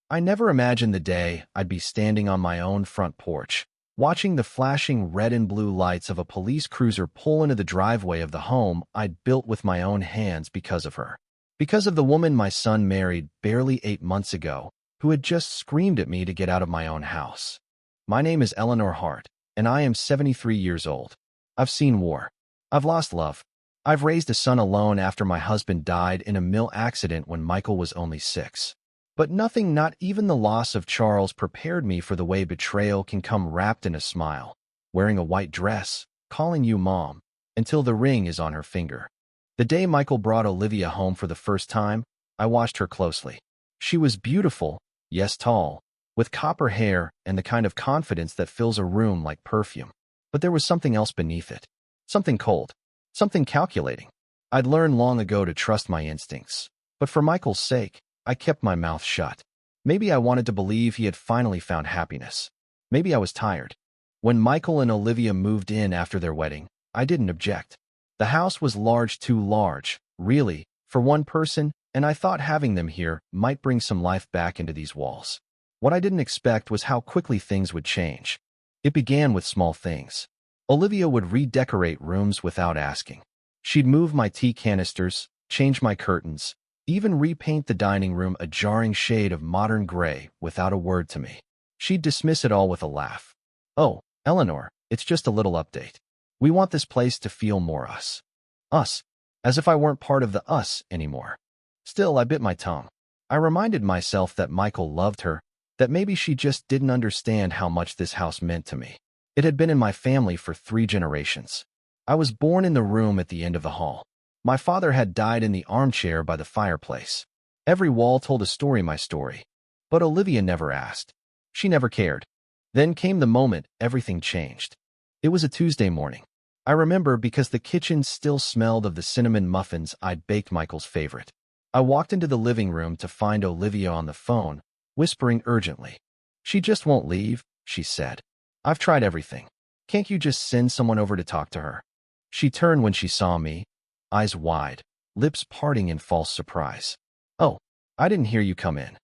I never imagined the day I'd be standing on my own front porch, watching the flashing red and blue lights of a police cruiser pull into the driveway of the home I'd built with my own hands because of her. Because of the woman my son married barely 8 months ago, who had just screamed at me to get out of my own house. My name is Eleanor Hart, and I am 73 years old. I've seen war. I've lost love. I've raised a son alone after my husband died in a mill accident when Michael was only 6. But nothing, not even the loss of Charles, prepared me for the way betrayal can come wrapped in a smile, wearing a white dress, calling you mom, until the ring is on her finger. The day Michael brought Olivia home for the first time, I watched her closely. She was beautiful, yes tall, with copper hair and the kind of confidence that fills a room like perfume. But there was something else beneath it. Something cold. Something calculating. I'd learned long ago to trust my instincts. But for Michael's sake, I kept my mouth shut. Maybe I wanted to believe he had finally found happiness. Maybe I was tired. When Michael and Olivia moved in after their wedding, I didn't object. The house was large, too large, really, for one person, and I thought having them here might bring some life back into these walls. What I didn't expect was how quickly things would change. It began with small things. Olivia would redecorate rooms without asking. She'd move my tea canisters, change my curtains, even repaint the dining room a jarring shade of modern gray without a word to me. She'd dismiss it all with a laugh. "Oh, Eleanor, it's just a little update. We want this place to feel more us." Us. As if I weren't part of the us anymore. Still, I bit my tongue. I reminded myself that Michael loved her, that maybe she just didn't understand how much this house meant to me. It had been in my family for 3 generations. I was born in the room at the end of the hall. My father had died in the armchair by the fireplace. Every wall told a story, my story. But Olivia never asked. She never cared. Then came the moment everything changed. It was a Tuesday morning. I remember because the kitchen still smelled of the cinnamon muffins I'd baked, Michael's favorite. I walked into the living room to find Olivia on the phone, whispering urgently. "She just won't leave," she said. "I've tried everything. Can't you just send someone over to talk to her?" She turned when she saw me, eyes wide, lips parting in false surprise. "Oh, I didn't hear you come in.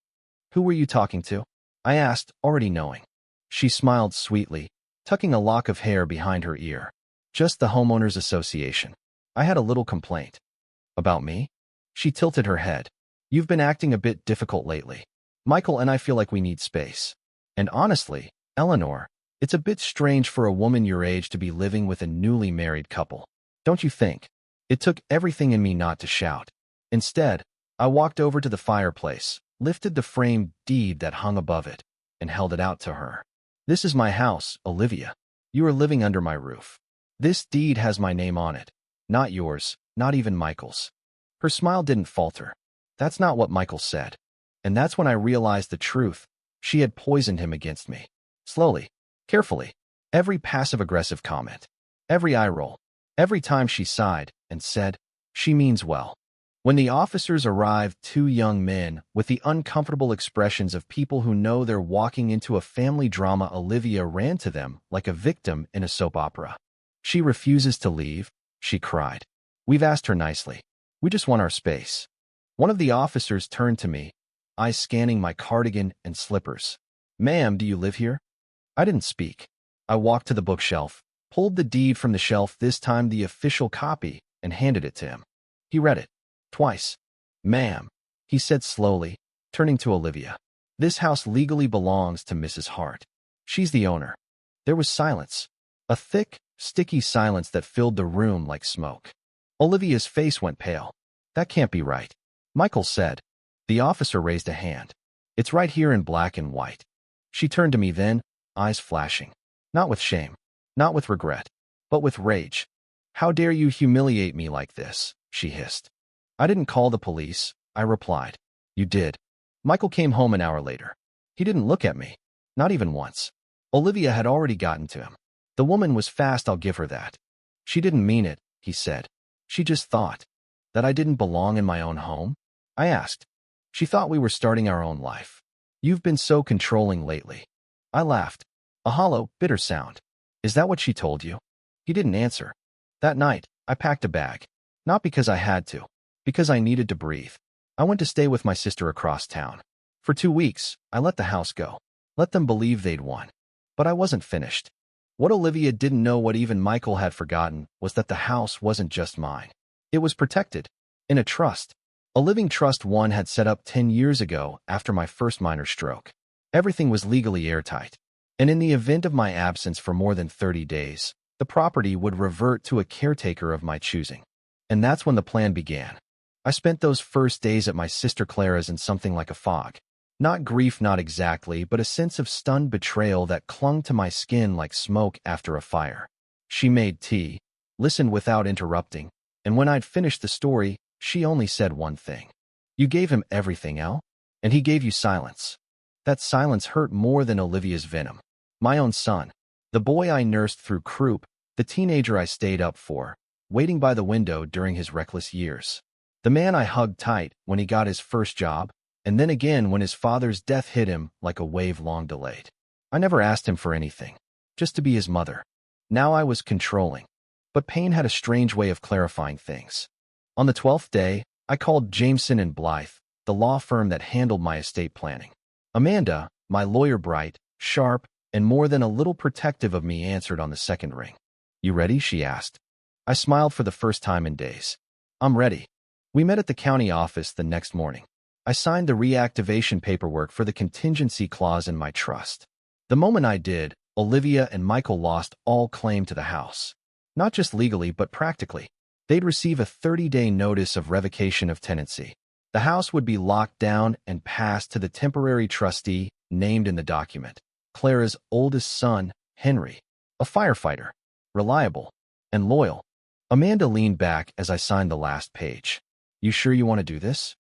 Who were you talking to?" I asked, already knowing. She smiled sweetly, tucking a lock of hair behind her ear. "Just the homeowners association. I had a little complaint." "About me?" She tilted her head. "You've been acting a bit difficult lately. Michael and I feel like we need space. And honestly, Eleanor, it's a bit strange for a woman your age to be living with a newly married couple. Don't you think?" It took everything in me not to shout. Instead, I walked over to the fireplace, lifted the framed deed that hung above it, and held it out to her. "This is my house, Olivia. You are living under my roof. This deed has my name on it. Not yours, not even Michael's." Her smile didn't falter. "That's not what Michael said." And that's when I realized the truth. She had poisoned him against me. Slowly, carefully, every passive-aggressive comment, every eye roll, every time she sighed and said, "She means well." When the officers arrived, 2 young men with the uncomfortable expressions of people who know they're walking into a family drama, Olivia ran to them like a victim in a soap opera. "She refuses to leave," she cried. "We've asked her nicely. We just want our space." One of the officers turned to me, eyes scanning my cardigan and slippers. "Ma'am, do you live here?" I didn't speak. I walked to the bookshelf, pulled the deed from the shelf, this time the official copy, and handed it to him. He read it. Twice. "Ma'am," he said slowly, turning to Olivia. "This house legally belongs to Mrs. Hart. She's the owner." There was silence. A thick, sticky silence that filled the room like smoke. Olivia's face went pale. "That can't be right," Michael said. The officer raised a hand. "It's right here in black and white." She turned to me then, eyes flashing. Not with shame, not with regret, but with rage. "How dare you humiliate me like this?" she hissed. "I didn't call the police," I replied. "You did." Michael came home an hour later. He didn't look at me. Not even once. Olivia had already gotten to him. The woman was fast, I'll give her that. "She didn't mean it," he said. "She just thought that I didn't belong in my own home?" I asked. "She thought we were starting our own life. You've been so controlling lately." I laughed. A hollow, bitter sound. "Is that what she told you?" He didn't answer. That night, I packed a bag. Not because I had to. Because I needed to breathe. I went to stay with my sister across town. For 2 weeks, I let the house go. Let them believe they'd won. But I wasn't finished. What Olivia didn't know, what even Michael had forgotten, was that the house wasn't just mine. It was protected. In a trust. A living trust one had set up 10 years ago after my first minor stroke. Everything was legally airtight. And in the event of my absence for more than 30 days, the property would revert to a caretaker of my choosing. And that's when the plan began. I spent those first days at my sister Clara's in something like a fog. Not grief, not exactly, but a sense of stunned betrayal that clung to my skin like smoke after a fire. She made tea, listened without interrupting, and when I'd finished the story, she only said one thing. You gave him everything, Elle, and he gave you silence. That silence hurt more than Olivia's venom. My own son, the boy I nursed through croup, the teenager I stayed up for, waiting by the window during his reckless years. The man I hugged tight when he got his first job, and then again when his father's death hit him like a wave long delayed. I never asked him for anything, just to be his mother. Now I was controlling. But pain had a strange way of clarifying things. On the 12th day, I called Jameson and Blythe, the law firm that handled my estate planning. Amanda, my lawyer, bright, sharp, and more than a little protective of me, answered on the second ring. You ready? She asked. I smiled for the first time in days. I'm ready. We met at the county office the next morning. I signed the reactivation paperwork for the contingency clause in my trust. The moment I did, Olivia and Michael lost all claim to the house. Not just legally, but practically. They'd receive a 30-day notice of revocation of tenancy. The house would be locked down and passed to the temporary trustee named in the document, Clara's oldest son, Henry, a firefighter, reliable, and loyal. Amanda leaned back as I signed the last page. You sure you want to do this?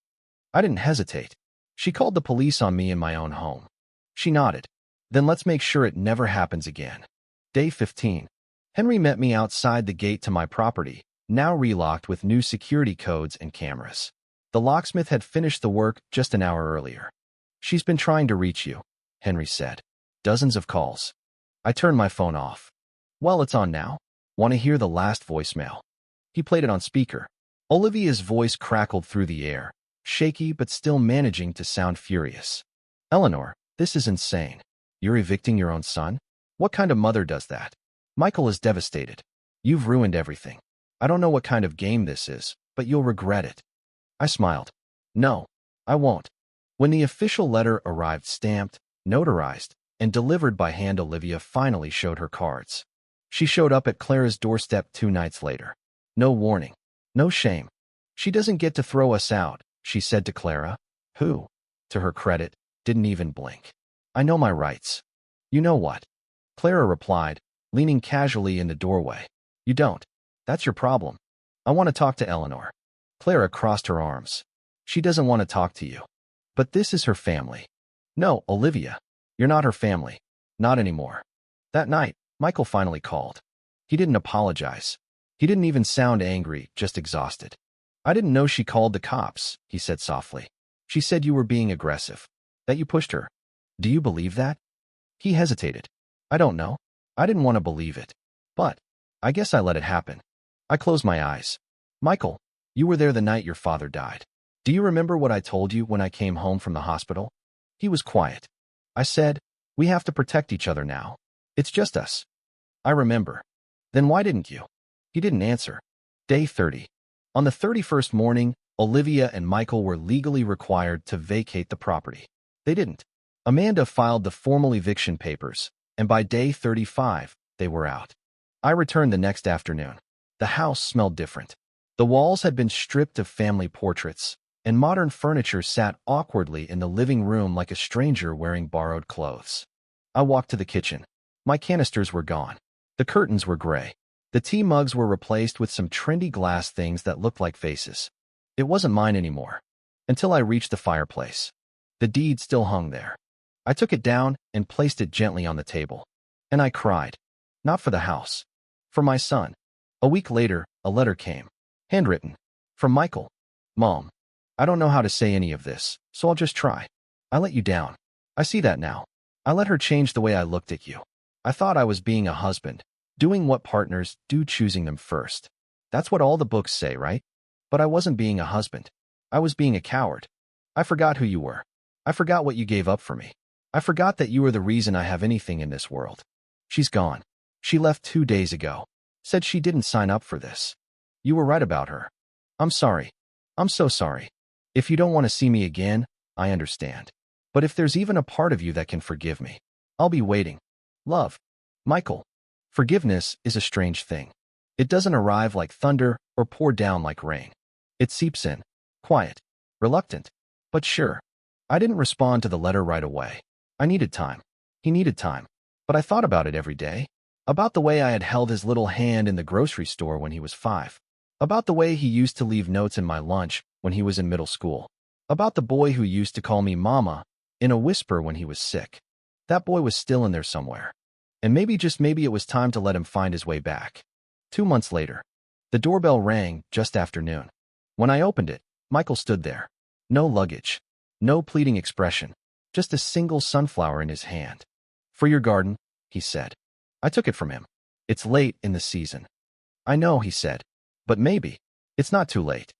I didn't hesitate. She called the police on me in my own home. She nodded. Then let's make sure it never happens again. Day 15. Henry met me outside the gate to my property, now relocked with new security codes and cameras. The locksmith had finished the work just an hour earlier. She's been trying to reach you, Henry said. Dozens of calls. I turned my phone off. Well, it's on now. Want to hear the last voicemail? He played it on speaker. Olivia's voice crackled through the air, shaky but still managing to sound furious. Eleanor, this is insane. You're evicting your own son? What kind of mother does that? Michael is devastated. You've ruined everything. I don't know what kind of game this is, but you'll regret it. I smiled. No, I won't. When the official letter arrived stamped, notarized, and delivered by hand, Olivia finally showed her cards. She showed up at Clara's doorstep 2 nights later. No warning. No shame. She doesn't get to throw us out, she said to Clara, who, to her credit, didn't even blink. I know my rights. You know what? Clara replied, leaning casually in the doorway. You don't. That's your problem. I want to talk to Eleanor. Clara crossed her arms. She doesn't want to talk to you. But this is her family. No, Olivia. You're not her family. Not anymore. That night, Michael finally called. He didn't apologize. He didn't even sound angry, just exhausted. I didn't know she called the cops, he said softly. She said you were being aggressive. That you pushed her. Do you believe that? He hesitated. I don't know. I didn't want to believe it. But I guess I let it happen. I closed my eyes. Michael, you were there the night your father died. Do you remember what I told you when I came home from the hospital? He was quiet. I said, we have to protect each other now. It's just us. I remember. Then why didn't you? He didn't answer. Day 30. On the 31st morning, Olivia and Michael were legally required to vacate the property. They didn't. Amanda filed the formal eviction papers, and by day 35, they were out. I returned the next afternoon. The house smelled different. The walls had been stripped of family portraits, and modern furniture sat awkwardly in the living room like a stranger wearing borrowed clothes. I walked to the kitchen. My canisters were gone. The curtains were gray. The tea mugs were replaced with some trendy glass things that looked like faces. It wasn't mine anymore. Until I reached the fireplace. The deed still hung there. I took it down and placed it gently on the table. And I cried. Not for the house. For my son. A week later, a letter came. Handwritten. From Michael. Mom. I don't know how to say any of this, so I'll just try. I let you down. I see that now. I let her change the way I looked at you. I thought I was being a husband. Doing what partners do, choosing them first. That's what all the books say, right? But I wasn't being a husband. I was being a coward. I forgot who you were. I forgot what you gave up for me. I forgot that you were the reason I have anything in this world. She's gone. She left 2 days ago. Said she didn't sign up for this. You were right about her. I'm sorry. I'm so sorry. If you don't want to see me again, I understand. But if there's even a part of you that can forgive me, I'll be waiting. Love. Michael. Forgiveness is a strange thing. It doesn't arrive like thunder or pour down like rain. It seeps in, quiet, reluctant, but sure. I didn't respond to the letter right away. I needed time. He needed time. But I thought about it every day. About the way I had held his little hand in the grocery store when he was 5. About the way he used to leave notes in my lunch when he was in middle school. About the boy who used to call me Mama in a whisper when he was sick. That boy was still in there somewhere. And maybe, just maybe, it was time to let him find his way back. 2 months later, the doorbell rang just after noon. When I opened it, Michael stood there. No luggage. No pleading expression. Just a single sunflower in his hand. For your garden, he said. I took it from him. It's late in the season. I know, he said. But maybe. It's not too late.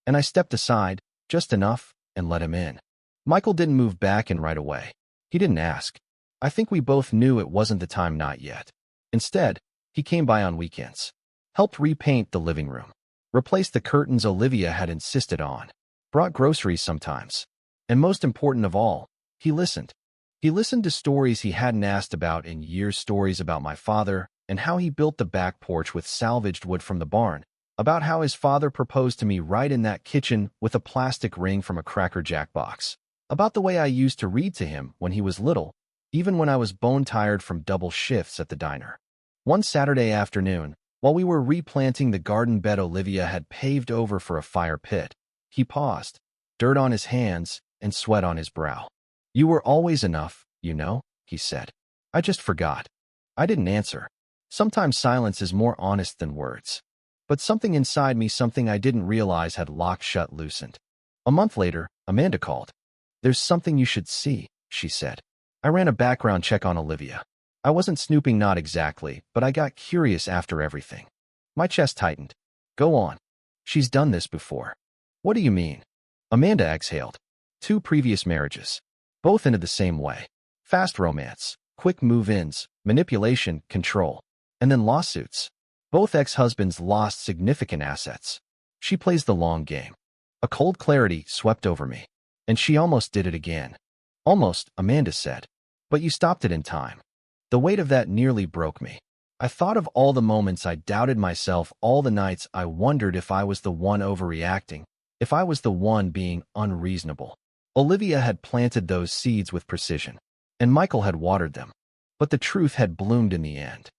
And I stepped aside, just enough, and let him in. Michael didn't move back in right away. He didn't ask. I think we both knew it wasn't the time, not yet. Instead, he came by on weekends. Helped repaint the living room. Replaced the curtains Olivia had insisted on. Brought groceries sometimes. And most important of all, he listened. He listened to stories he hadn't asked about in years, stories about my father and how he built the back porch with salvaged wood from the barn, about how his father proposed to me right in that kitchen with a plastic ring from a Cracker Jack box, about the way I used to read to him when he was little, even when I was bone-tired from double shifts at the diner. One Saturday afternoon, while we were replanting the garden bed Olivia had paved over for a fire pit, he paused, dirt on his hands and sweat on his brow. You were always enough, you know, he said. I just forgot. I didn't answer. Sometimes silence is more honest than words. But something inside me, something I didn't realize had locked shut, loosened. A month later, Amanda called. There's something you should see, she said. I ran a background check on Olivia. I wasn't snooping, not exactly, but I got curious after everything. My chest tightened. Go on. She's done this before. What do you mean? Amanda exhaled. 2 previous marriages. Both ended the same way. Fast romance, quick move-ins, manipulation, control, and then lawsuits. Both ex-husbands lost significant assets. She plays the long game. A cold clarity swept over me. And she almost did it again. Almost, Amanda said. But you stopped it in time. The weight of that nearly broke me. I thought of all the moments I doubted myself, all the nights I wondered if I was the one overreacting, if I was the one being unreasonable. Olivia had planted those seeds with precision, and Michael had watered them. But the truth had bloomed in the end.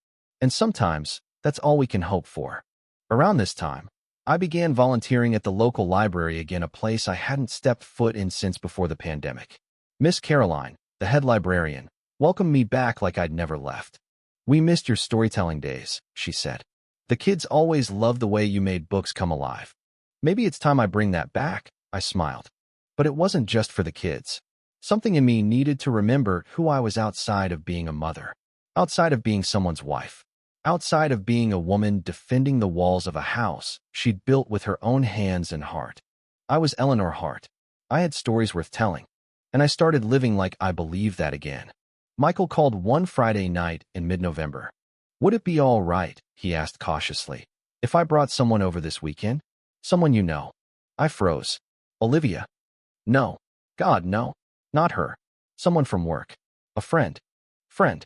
And sometimes, that's all we can hope for. Around this time, I began volunteering at the local library again, a place I hadn't stepped foot in since before the pandemic. Miss Caroline, the head librarian, welcomed me back like I'd never left. We missed your storytelling days, she said. The kids always loved the way you made books come alive. Maybe it's time I bring that back, I smiled. But it wasn't just for the kids. Something in me needed to remember who I was outside of being a mother, outside of being someone's wife, outside of being a woman defending the walls of a house she'd built with her own hands and heart. I was Eleanor Hart. I had stories worth telling, and I started living like I believed that again. Michael called one Friday night in mid-November. Would it be all right, he asked cautiously, if I brought someone over this weekend? Someone you know. I froze. Olivia. No. God, no. Not her. Someone from work. A friend. Friend.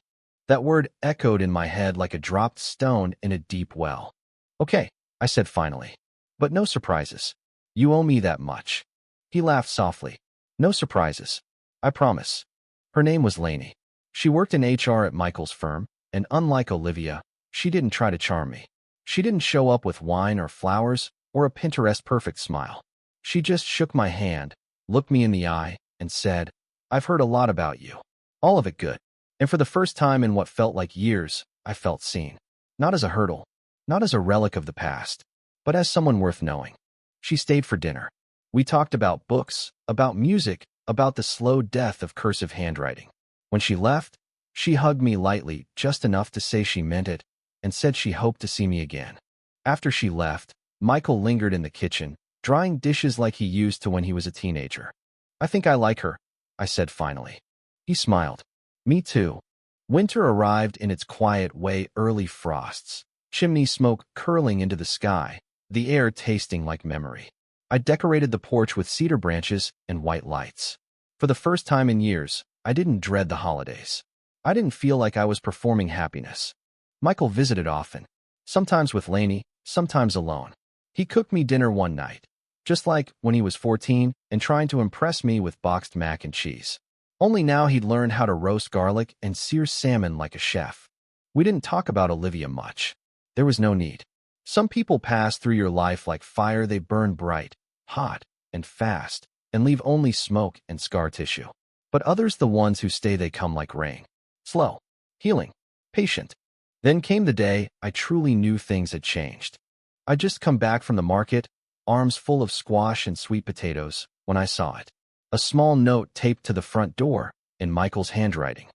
That word echoed in my head like a dropped stone in a deep well. Okay, I said finally. But no surprises. You owe me that much. He laughed softly. No surprises. I promise. Her name was Lainey. She worked in HR at Michael's firm, and unlike Olivia, she didn't try to charm me. She didn't show up with wine or flowers or a Pinterest-perfect smile. She just shook my hand, looked me in the eye, and said, I've heard a lot about you. All of it good. And for the first time in what felt like years, I felt seen. Not as a hurdle, not as a relic of the past, but as someone worth knowing. She stayed for dinner. We talked about books, about music, about the slow death of cursive handwriting. When she left, she hugged me lightly, just enough to say she meant it, and said she hoped to see me again. After she left, Michael lingered in the kitchen, drying dishes like he used to when he was a teenager. I think I like her, I said finally. He smiled. Me too. Winter arrived in its quiet way, early frosts, chimney smoke curling into the sky, the air tasting like memory. I decorated the porch with cedar branches and white lights. For the first time in years, I didn't dread the holidays. I didn't feel like I was performing happiness. Michael visited often, sometimes with Lainey, sometimes alone. He cooked me dinner one night, just like when he was 14 and trying to impress me with boxed mac and cheese. Only now he'd learned how to roast garlic and sear salmon like a chef. We didn't talk about Olivia much. There was no need. Some people pass through your life like fire. They burn bright, hot, and fast, and leave only smoke and scar tissue. But others, the ones who stay, they come like rain. Slow, healing, patient. Then came the day I truly knew things had changed. I'd just come back from the market, arms full of squash and sweet potatoes, when I saw it. A small note taped to the front door, in Michael's handwriting.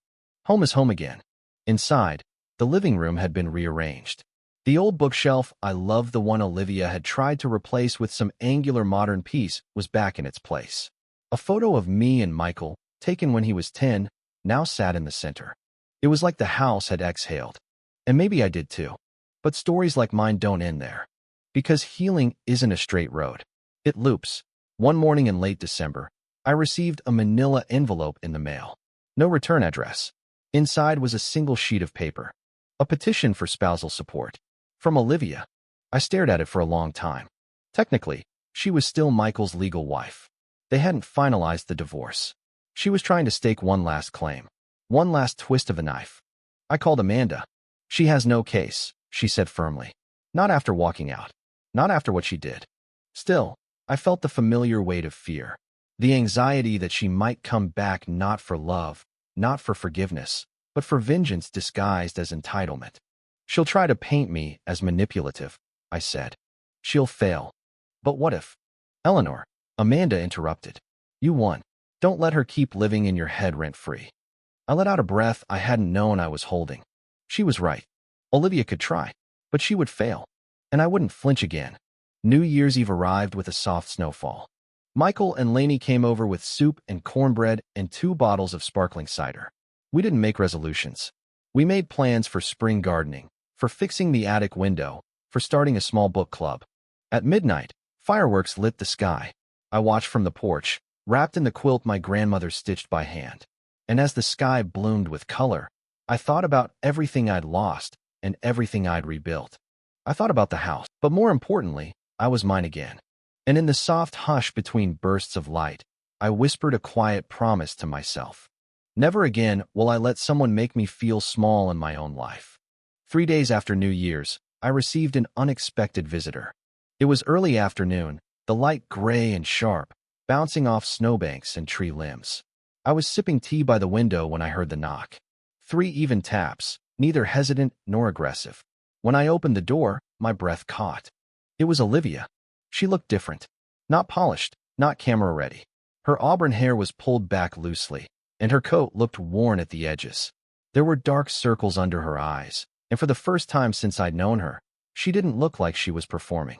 Home is home again. Inside, the living room had been rearranged. The old bookshelf I loved, the one Olivia had tried to replace with some angular modern piece, was back in its place. A photo of me and Michael, taken when he was 10, now sat in the center. It was like the house had exhaled. And maybe I did too. But stories like mine don't end there. Because healing isn't a straight road. It loops. One morning in late December, I received a manila envelope in the mail. No return address. Inside was a single sheet of paper. A petition for spousal support. From Olivia. I stared at it for a long time. Technically, she was still Michael's legal wife. They hadn't finalized the divorce. She was trying to stake one last claim. One last twist of the knife. I called Amanda. She has no case, she said firmly. Not after walking out. Not after what she did. Still, I felt the familiar weight of fear. The anxiety that she might come back, not for love, not for forgiveness, but for vengeance disguised as entitlement. She'll try to paint me as manipulative, I said. She'll fail. But what if? Eleanor, Amanda interrupted. You won. Don't let her keep living in your head rent-free. I let out a breath I hadn't known I was holding. She was right. Olivia could try, but she would fail. And I wouldn't flinch again. New Year's Eve arrived with a soft snowfall. Michael and Lainey came over with soup and cornbread and 2 bottles of sparkling cider. We didn't make resolutions. We made plans for spring gardening, for fixing the attic window, for starting a small book club. At midnight, fireworks lit the sky. I watched from the porch, wrapped in the quilt my grandmother stitched by hand. And as the sky bloomed with color, I thought about everything I'd lost and everything I'd rebuilt. I thought about the house, but more importantly, I was mine again. And in the soft hush between bursts of light, I whispered a quiet promise to myself. Never again will I let someone make me feel small in my own life. 3 days after New Year's, I received an unexpected visitor. It was early afternoon, the light gray and sharp, bouncing off snowbanks and tree limbs. I was sipping tea by the window when I heard the knock. 3 even taps, neither hesitant nor aggressive. When I opened the door, my breath caught. It was Olivia. She looked different. Not polished, not camera-ready. Her auburn hair was pulled back loosely, and her coat looked worn at the edges. There were dark circles under her eyes, and for the first time since I'd known her, she didn't look like she was performing.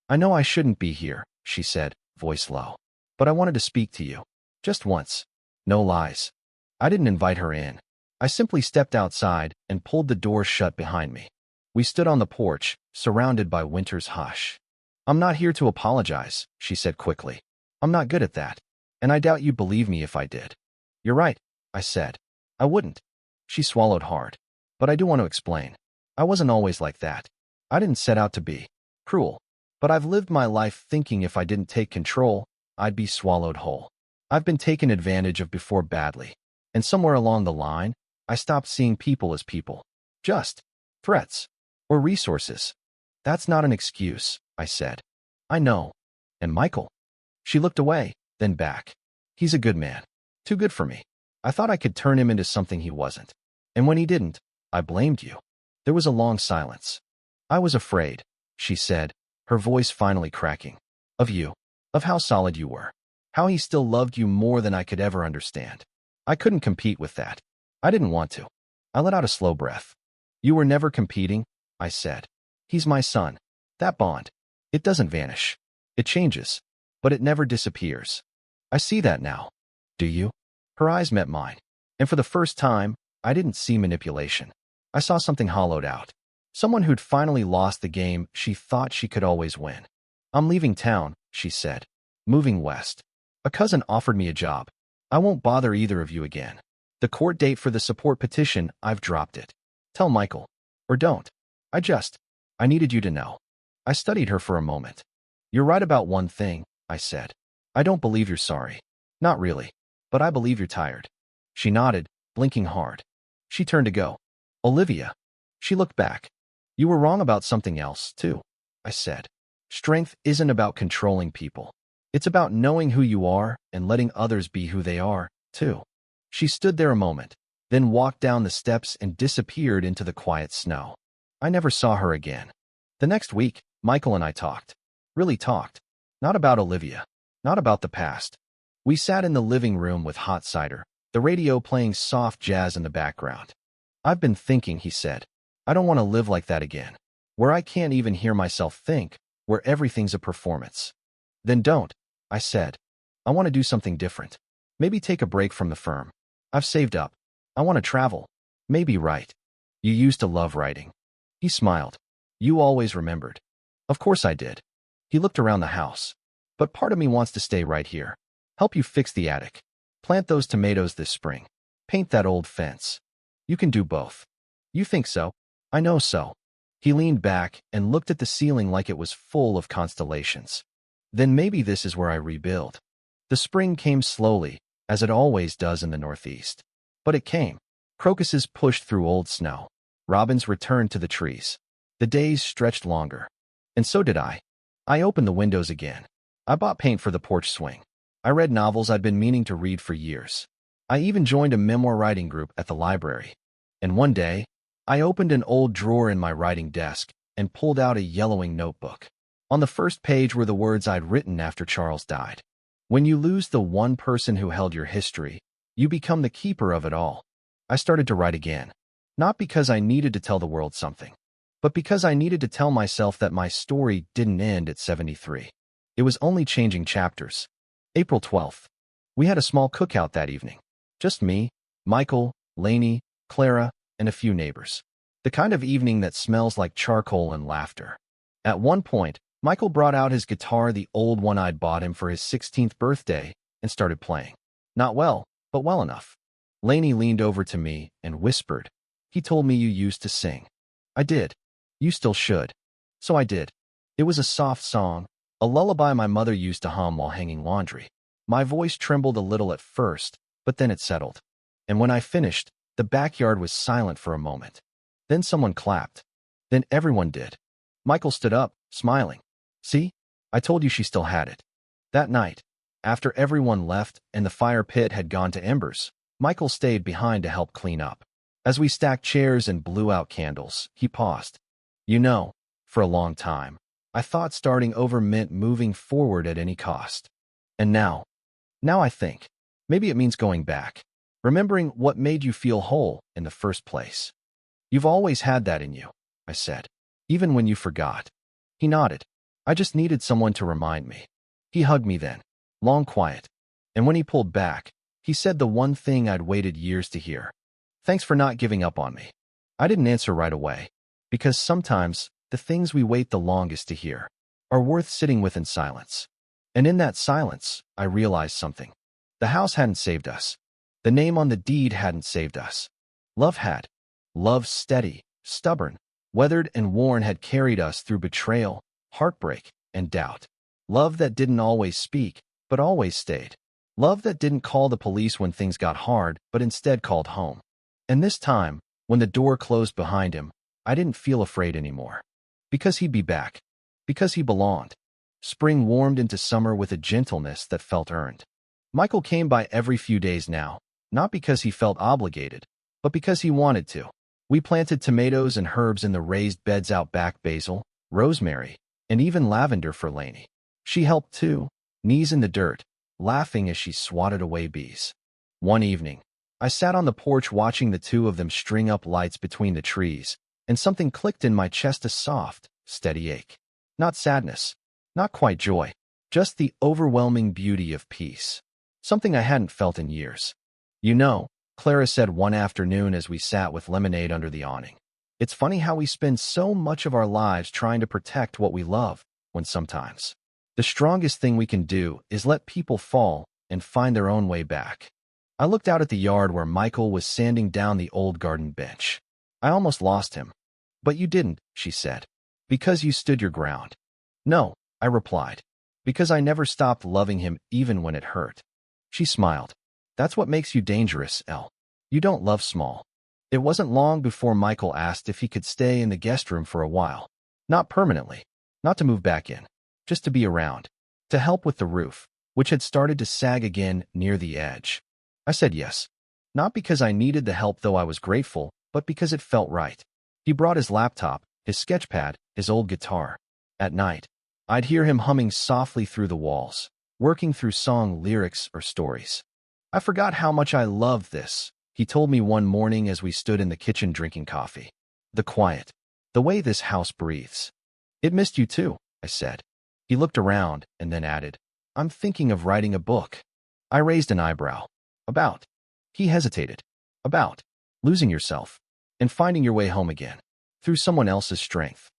I know I shouldn't be here, she said, voice low. But I wanted to speak to you. Just once. No lies. I didn't invite her in. I simply stepped outside and pulled the door shut behind me. We stood on the porch, surrounded by winter's hush. I'm not here to apologize, she said quickly. I'm not good at that. And I doubt you'd believe me if I did. You're right, I said. I wouldn't. She swallowed hard. But I do want to explain. I wasn't always like that. I didn't set out to be cruel. But I've lived my life thinking if I didn't take control, I'd be swallowed whole. I've been taken advantage of before badly. And somewhere along the line, I stopped seeing people as people. Just threats or resources. That's not an excuse, I said. I know. And Michael? She looked away, then back. He's a good man. Too good for me. I thought I could turn him into something he wasn't. And when he didn't, I blamed you. There was a long silence. I was afraid, she said, her voice finally cracking. Of you. Of how solid you were. How he still loved you more than I could ever understand. I couldn't compete with that. I didn't want to. I let out a slow breath. You were never competing, I said. He's my son. That bond. It doesn't vanish. It changes. But it never disappears. I see that now. Do you? Her eyes met mine, and for the first time, I didn't see manipulation. I saw something hollowed out. Someone who'd finally lost the game she thought she could always win. "I'm leaving town," she said. "Moving west. A cousin offered me a job. I won't bother either of you again. The court date for the support petition, I've dropped it. Tell Michael. Or don't. I needed you to know." I studied her for a moment. "You're right about one thing," I said. "I don't believe you're sorry. Not really. But I believe you're tired." She nodded, blinking hard. She turned to go. "Olivia." She looked back. "You were wrong about something else, too," I said. "Strength isn't about controlling people. It's about knowing who you are and letting others be who they are, too." She stood there a moment, then walked down the steps and disappeared into the quiet snow. I never saw her again. The next week, Michael and I talked. Really talked. Not about Olivia. Not about the past. We sat in the living room with hot cider, the radio playing soft jazz in the background. "I've been thinking," he said. "I don't want to live like that again. Where I can't even hear myself think, where everything's a performance." "Then don't," I said. "I want to do something different. Maybe take a break from the firm. I've saved up. I want to travel. Maybe write. You used to love writing." He smiled. "You always remembered." "Of course I did." He looked around the house. "But part of me wants to stay right here. Help you fix the attic. Plant those tomatoes this spring. Paint that old fence. You can do both." "You think so?" "I know so." He leaned back and looked at the ceiling like it was full of constellations. "Then maybe this is where I rebuild." The spring came slowly, as it always does in the Northeast. But it came. Crocuses pushed through old snow. Robins returned to the trees. The days stretched longer. And so did I. I opened the windows again. I bought paint for the porch swing. I read novels I'd been meaning to read for years. I even joined a memoir writing group at the library. And one day, I opened an old drawer in my writing desk and pulled out a yellowing notebook. On the first page were the words I'd written after Charles died. "When you lose the one person who held your history, you become the keeper of it all." I started to write again. Not because I needed to tell the world something, but because I needed to tell myself that my story didn't end at 73. It was only changing chapters. April 12th. We had a small cookout that evening. Just me, Michael, Lainey, Clara, and a few neighbors. The kind of evening that smells like charcoal and laughter. At one point, Michael brought out his guitar, the old one I'd bought him for his 16th birthday, and started playing. Not well, but well enough. Lainey leaned over to me and whispered, "He told me you used to sing." I did. "You still should." So I did. It was a soft song, a lullaby my mother used to hum while hanging laundry. My voice trembled a little at first, but then it settled. And when I finished, the backyard was silent for a moment. Then someone clapped. Then everyone did. Michael stood up, smiling. "See? I told you she still had it." That night, after everyone left and the fire pit had gone to embers, Michael stayed behind to help clean up. As we stacked chairs and blew out candles, he paused. "You know, for a long time, I thought starting over meant moving forward at any cost. And now I think, maybe it means going back, remembering what made you feel whole in the first place." "You've always had that in you," I said, "even when you forgot." He nodded. "I just needed someone to remind me." He hugged me then, long quiet. And when he pulled back, he said the one thing I'd waited years to hear. "Thanks for not giving up on me." I didn't answer right away, because sometimes the things we wait the longest to hear are worth sitting with in silence. And in that silence, I realized something. The house hadn't saved us. The name on the deed hadn't saved us. Love had. Love, steady, stubborn, weathered and worn, had carried us through betrayal, heartbreak, and doubt. Love that didn't always speak, but always stayed. Love that didn't call the police when things got hard, but instead called home. And this time, when the door closed behind him, I didn't feel afraid anymore. Because he'd be back. Because he belonged. Spring warmed into summer with a gentleness that felt earned. Michael came by every few days now, not because he felt obligated, but because he wanted to. We planted tomatoes and herbs in the raised beds out back, basil, rosemary, and even lavender for Lainey. She helped too, knees in the dirt, laughing as she swatted away bees. One evening, I sat on the porch watching the two of them string up lights between the trees, and something clicked in my chest, a soft, steady ache. Not sadness, not quite joy, just the overwhelming beauty of peace. Something I hadn't felt in years. You know, Clara said one afternoon as we sat with lemonade under the awning. It's funny how we spend so much of our lives trying to protect what we love, when sometimes the strongest thing we can do is let people fall and find their own way back. I looked out at the yard where Michael was sanding down the old garden bench. I almost lost him. But you didn't, she said. Because you stood your ground. No, I replied. Because I never stopped loving him even when it hurt. She smiled. That's what makes you dangerous, Elle. You don't love small. It wasn't long before Michael asked if he could stay in the guest room for a while. Not permanently. Not to move back in. Just to be around. To help with the roof, which had started to sag again near the edge. I said yes. Not because I needed the help, though I was grateful, but because it felt right. He brought his laptop, his sketchpad, his old guitar. At night, I'd hear him humming softly through the walls, working through song lyrics or stories. I forgot how much I loved this, he told me one morning as we stood in the kitchen drinking coffee. The quiet. The way this house breathes. It missed you too, I said. He looked around and then added, I'm thinking of writing a book. I raised an eyebrow. About. He hesitated. About. Losing yourself. And finding your way home again. Through someone else's strength.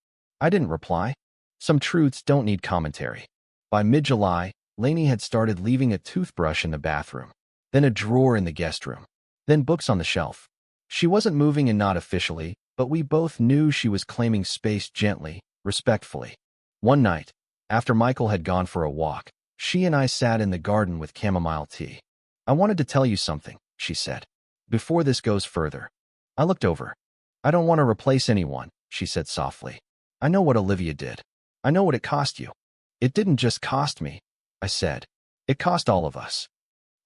I didn't reply. Some truths don't need commentary. By mid-July, Lainey had started leaving a toothbrush in the bathroom. Then a drawer in the guest room. Then books on the shelf. She wasn't moving, and not officially, but we both knew she was claiming space gently, respectfully. One night, after Michael had gone for a walk, she and I sat in the garden with chamomile tea. I wanted to tell you something, she said. Before this goes further. I looked over. I don't want to replace anyone, she said softly. I know what Olivia did. I know what it cost you. It didn't just cost me, I said. It cost all of us.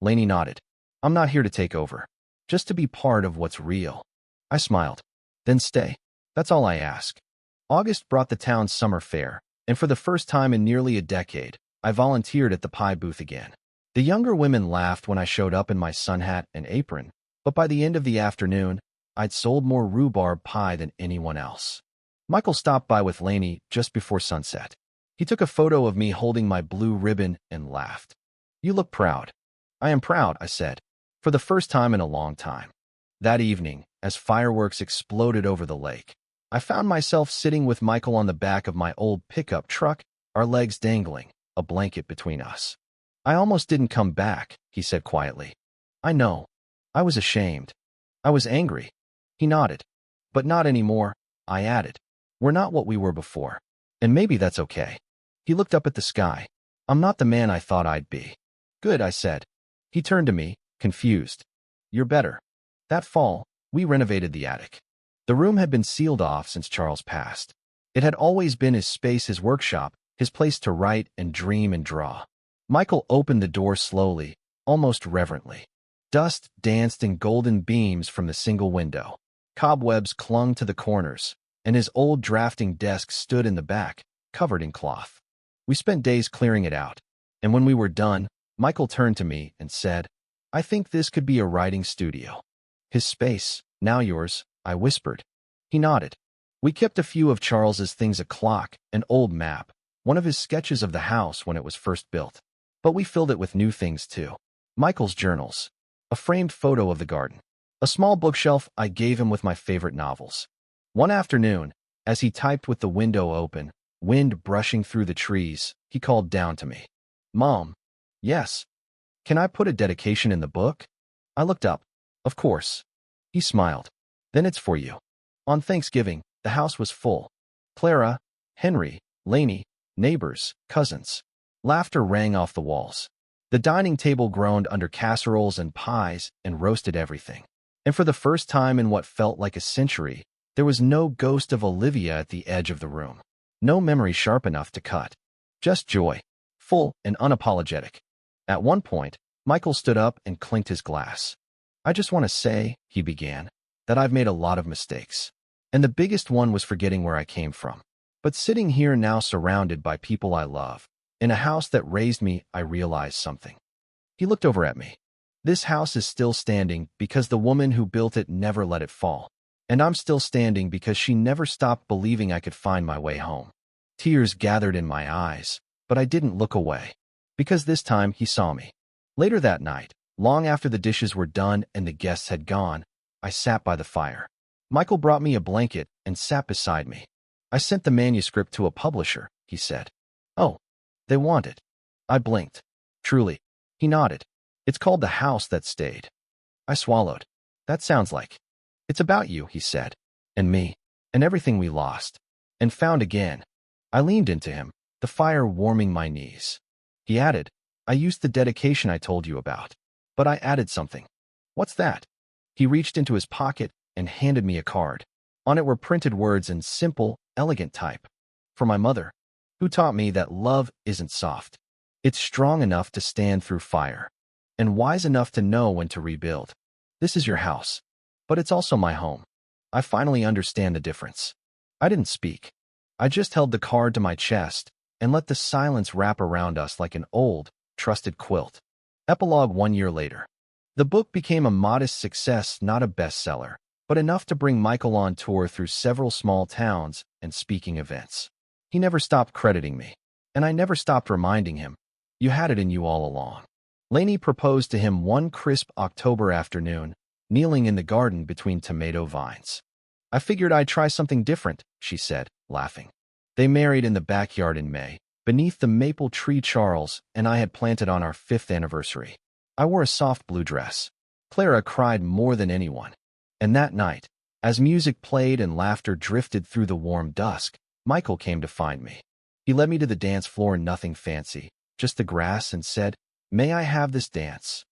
Lainey nodded. I'm not here to take over. Just to be part of what's real. I smiled. Then stay. That's all I ask. August brought the town's summer fair, and for the first time in nearly a decade, I volunteered at the pie booth again. The younger women laughed when I showed up in my sun hat and apron, but by the end of the afternoon, I'd sold more rhubarb pie than anyone else. Michael stopped by with Lainey just before sunset. He took a photo of me holding my blue ribbon and laughed. You look proud. I am proud, I said, for the first time in a long time. That evening, as fireworks exploded over the lake, I found myself sitting with Michael on the back of my old pickup truck, our legs dangling, a blanket between us. I almost didn't come back, he said quietly. I know. I was ashamed. I was angry. He nodded. But not anymore, I added. We're not what we were before. And maybe that's okay. He looked up at the sky. I'm not the man I thought I'd be. Good, I said. He turned to me, confused. You're better. That fall, we renovated the attic. The room had been sealed off since Charles passed. It had always been his space, his workshop, his place to write and dream and draw. Michael opened the door slowly, almost reverently. Dust danced in golden beams from the single window. Cobwebs clung to the corners, and his old drafting desk stood in the back, covered in cloth. We spent days clearing it out, and when we were done, Michael turned to me and said, I think this could be a writing studio. His space, now yours, I whispered. He nodded. We kept a few of Charles's things, a clock, an old map, one of his sketches of the house when it was first built. But we filled it with new things too. Michael's journals, a framed photo of the garden, a small bookshelf I gave him with my favorite novels. One afternoon, as he typed with the window open, wind brushing through the trees, he called down to me. Mom. Yes. Can I put a dedication in the book? I looked up. Of course. He smiled. Then it's for you. On Thanksgiving, the house was full. Clara, Henry, Lainey, neighbors, cousins. Laughter rang off the walls. The dining table groaned under casseroles and pies and roasted everything. And for the first time in what felt like a century, there was no ghost of Olivia at the edge of the room. No memory sharp enough to cut. Just joy. Full and unapologetic. At one point, Michael stood up and clinked his glass. I just want to say, he began, that I've made a lot of mistakes. And the biggest one was forgetting where I came from. But sitting here now surrounded by people I love, in a house that raised me, I realized something. He looked over at me. This house is still standing because the woman who built it never let it fall. And I'm still standing because she never stopped believing I could find my way home. Tears gathered in my eyes, but I didn't look away. Because this time he saw me. Later that night, Long after the dishes were done and the guests had gone, I sat by the fire. Michael brought me a blanket and sat beside me. I sent the manuscript to a publisher, he said. Oh, they want it. I blinked. Truly. He nodded. It's called The House That Stayed. I swallowed. That sounds like. It's about you, he said. And me. And everything we lost. And found again. I leaned into him, the fire warming my knees. He added, I used the dedication I told you about. But I added something. What's that? He reached into his pocket and handed me a card. On it were printed words in simple, elegant type. For my mother, who taught me that love isn't soft. It's strong enough to stand through fire. And wise enough to know when to rebuild. This is your house. But it's also my home. I finally understand the difference. I didn't speak. I just held the card to my chest and let the silence wrap around us like an old, trusted quilt. Epilogue 1 year later. The book became a modest success, not a bestseller, but enough to bring Michael on tour through several small towns and speaking events. He never stopped crediting me, and I never stopped reminding him, you had it in you all along. Lainey proposed to him one crisp October afternoon, kneeling in the garden between tomato vines. I figured I'd try something different, she said, laughing. They married in the backyard in May, beneath the maple tree Charles and I had planted on our 5th anniversary. I wore a soft blue dress. Clara cried more than anyone. And that night, as music played and laughter drifted through the warm dusk, Michael came to find me. He led me to the dance floor, nothing fancy, just the grass, and said, May I have this dance?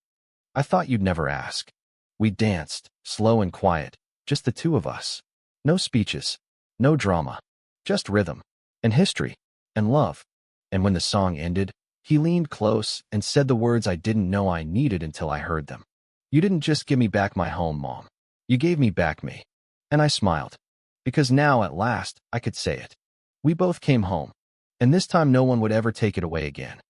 I thought you'd never ask. We danced, slow and quiet, just the two of us. No speeches, no drama, just rhythm, and history, and love. And when the song ended, he leaned close and said the words I didn't know I needed until I heard them. You didn't just give me back my home, Mom. You gave me back me. And I smiled. Because now, at last, I could say it. We both came home. And this time no one would ever take it away again.